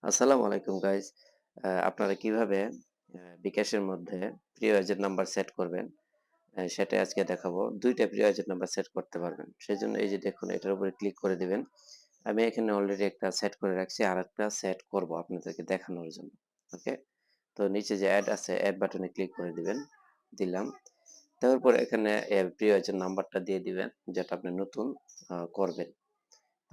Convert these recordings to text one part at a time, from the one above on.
আসসালামু আলাইকুম গাইস। আপনারা কিভাবে বিকাশের মধ্যে প্রিয় এজেন্ট নাম্বার সেট করবেন, সেটাই আজকে দেখাবো। ২ টা প্রিয় এজেন্ট নাম্বার সেট করতে পারবেন। সেজন্য এই যে দেখুন এটার উপরে ক্লিক করে দিবেন। আমি এখানে অলরেডি একটা সেট করে রাখছি। আরেকটা সেট করব আপনাদেরকে দেখানোর জন্য। ওকে? তো নিচে যে এড আছে, এড বাটনে ক্লিক করে দিবেন। দিলাম। তারপর এখানে প্রিয় এজেন্ট নাম্বারটা দিয়ে দিবেন, যেটা আপনি নতুন করবেন।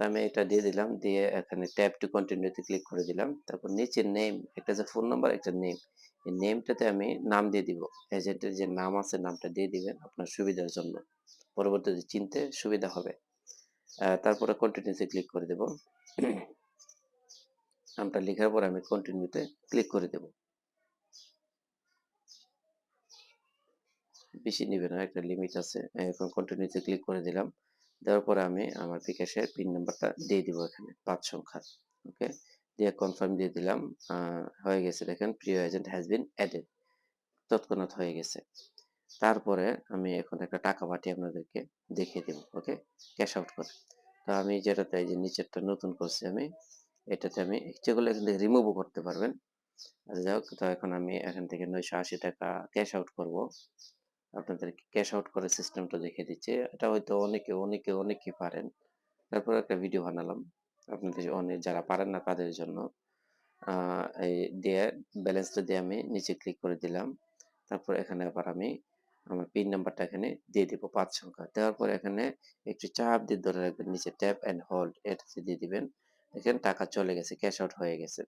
তো আমি এটা দিয়ে দিলাম। দিয়ে এখানে ট্যাপ টু কন্টিনিউ তে ক্লিক করে দিলাম। তারপর নিচে নেম, একটা যে ফোন নাম্বার, একটা নেম। এই নেমটাতে আমি নাম দিয়ে দিব। এজেন্টের যে নাম আছে নামটা দিয়ে দিবেন আপনার সুবিধার জন্য। পরবর্তীতে চিনতে সুবিধা হবে। তারপরে কন্টিনিউ তে ক্লিক করে দেব। নামটা লেখার পর আমি কন্টিনিউ তে ক্লিক করে দেব। বেশি নিবে না, একটা লিমিট আছে। এখন কন্টিনিউ তে ক্লিক করে দিলাম। দেওয়ার পরে আমি আমার বিকাশের পিন নাম্বারটা দিয়ে দিব এখানে ৫ সংখ্যার। ওকে? দিয়ে কনফার্ম দিয়ে দিলাম। আ হয়ে গেছে দেখেন, প্রিয় এজেন্ট হ্যাজ বিন এডেড। তৎক্ষণাৎ হয়ে গেছে। তারপরে আমি এখন একটা টাকা পাঠিয়ে আপনাদেরকে দেখিয়ে দেব। ওকে? ক্যাশ আউট করে। তো আমি যেটাতে এই যে নিচেরটা নতুন করছি আমি, এটাতে আমি যেগুলো এখান থেকে রিমুভও করতে পারবেন। যাই হোক, তো এখন আমি এখান থেকে ৳৯৮০ ক্যাশ আউট করব। আপনাদেরকে ক্যাশ আউট করার সিস্টেমটা দেখিয়ে দিচ্ছি। এটা হয়তো অনেকেই পারেন। তারপরে একটা ভিডিও বানালাম। আপনাদের যারা পারেন না তাদের জন্য। আ এই দিয়ে ব্যালেন্সটা দিয়ে আমি নিচে ক্লিক করে দিলাম। তারপর এখানে আবার আমি আমার পিন নাম্বারটা এখানে দিয়ে দিব ৫ সংখ্যা। দেওয়ার পরে এখানে একটু চাপ দিয়ে ধরে রাখবেন। নিচে ট্যাপ অ্যান্ড হোল্ড এটাতে দিয়ে দিবেন। দেখেন টাকা চলে গেছে, ক্যাশ আউট হয়ে গেছে।